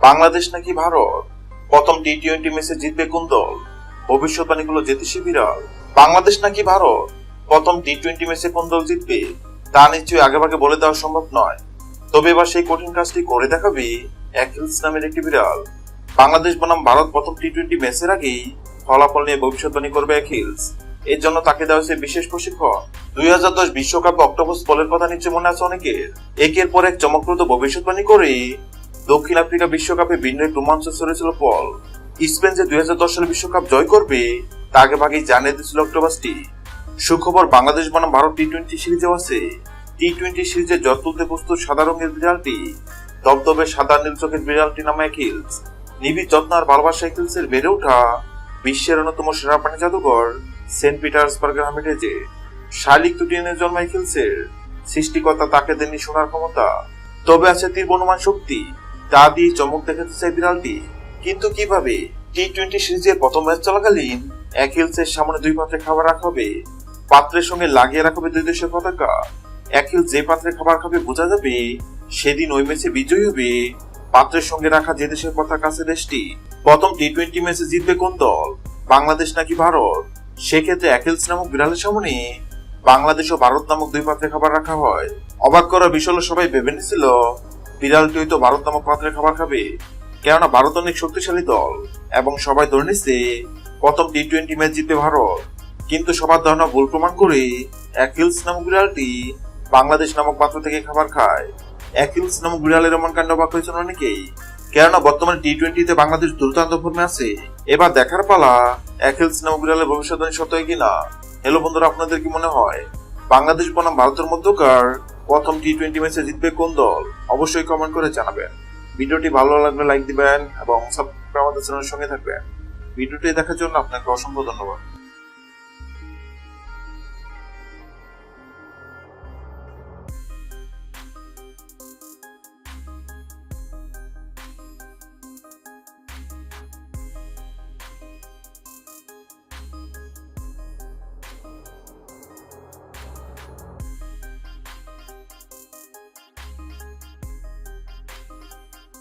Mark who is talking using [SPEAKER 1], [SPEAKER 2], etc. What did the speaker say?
[SPEAKER 1] বাংলাদেশ নাকি ভারত প্রথম টি-20 ম্যাচে জিতবে কোন দল? ভবিষ্যৎবাণীগুলো জ্যোতিষী বিড়াল। বাংলাদেশ নাকি ভারত প্রথম টি-20 ম্যাচে কোন দল জিতবে তা নিশ্চয়ই আগেভাগে বলে দেওয়া সম্ভব নয়। তবে এবার সেই কঠিন কাজটি করে দেখাবে অ্যাকিলস নামের একটি বিড়াল। বাংলাদেশ বনাম ভারত প্রথম টি-20 ম্যাচের আগেই ফলাফল নিয়ে ভবিষ্যৎবাণী করবে অ্যাকিলস। এর জন্য তাকে দেওয়া হয়েছে বিশেষ প্রশিক্ষণ। 2010 বিশ্বকাপে অক্টোপাস বলের কথা নিশ্চয় মনে আছে অনেকের। একের পর এক চমকপ্রদ ভবিষ্যৎবাণী করে দক্ষিণ আফ্রিকা বিশ্বকাপে ভিন্ন এক রোমাঞ্চ ছড়িয়েছিল পল। স্পেন যে 2010 সালে বিশ্বকাপ জয় করবে তা আগে ভাগেই জানিয়ে দিয়েছিল অক্টোপাসটি। সুখবর, বাংলাদেশ বনাম ভারত টি-20 সিরিজেও আছে। টি-20 সিরিজে জ্বর তুলতে প্রস্তুত সাদা রঙের বিড়ালটি, দবদবে সাদা নীল চোখের বিড়ালটি নামে অ্যাকিলস। নিবিড় যত্ন আর ভালোবাসা অ্যাকিলসের বেড়ে ওঠা বিশ্বের অন্যতম সেরা প্রাণী জাদুঘর সেন্ট পিটার্সবার্গের হামিটেজে। শারীরিক ত্রুটি নিয়ে জন্ম অ্যাকিলসের, সৃষ্টিকর্তা তাকে দেননি শোনার ক্ষমতা, তবে আছে তীর বনমান শক্তি, তা দিয়ে চমক দেখাতে চায় বিড়ালটি। কিন্তু কিভাবে? টি-20 সিরিজের প্রথম ম্যাচ চলাকালীন অ্যাকিলসের সামনে দুই পাত্রে খাবার রাখা হবে। পাত্রের সঙ্গে লাগিয়ে রাখা হবে দুই দেশের পতাকা। অ্যাকিলস যে পাত্রে খাবার খাবে বোঝা যাবে সেদিন ওই ম্যাচে বিজয়ী হবে পাত্রের সঙ্গে রাখা যে দেশের পতাকা আছে দেশটি। প্রথম টি-20 ম্যাচে জিতবে কোন দল? বাংলাদেশ নাকি ভারত? সেক্ষেত্রে অ্যাকিলস নামক বিড়ালের সামনে বাংলাদেশ ও ভারত নামক দুই পাত্রে খাবার রাখা হয়। অবাক করার বিষয় হলো, সবাই ভেবে নিছিল বিড়ালটি হয়তো ভারত নামক পাত্রে খাবার খাবে, কেননা ভারত অনেক শক্তিশালী দল এবং সবাই ধরে নিচ্ছে প্রথম টি-20 ম্যাচ জিতবে ভারত। কিন্তু সবার ধারণা ভুল প্রমাণ করে অ্যাকিলস নামক বিড়ালটি বাংলাদেশ নামক পাত্র থেকে খাবার খায়। অ্যাকিলস নামক বিড়ালের এমন কাণ্ড অবাক হয়েছেন অনেকেই, কেননা বর্তমানে টি-20 তে বাংলাদেশ দুর্দান্ত ফর্মে আছে। এবার দেখার পালা অ্যাকিলস নামক বিড়ালের ভবিষ্যৎবাণী সত্য হয় কিনা। হ্যালো বন্ধুরা, আপনাদের কি মনে হয় বাংলাদেশ বনাম ভারতের মধ্যকার প্রথম টি-20 ম্যাচে জিতবে কোন দল? অবশ্যই কমেন্ট করে জানাবেন। ভিডিওটি ভালো লাগলে লাইক দিবেন এবং সাবস্ক্রাইব আমাদের চ্যানেলের সঙ্গে থাকবেন। ভিডিওটি দেখার জন্য আপনাকে অসংখ্য ধন্যবাদ।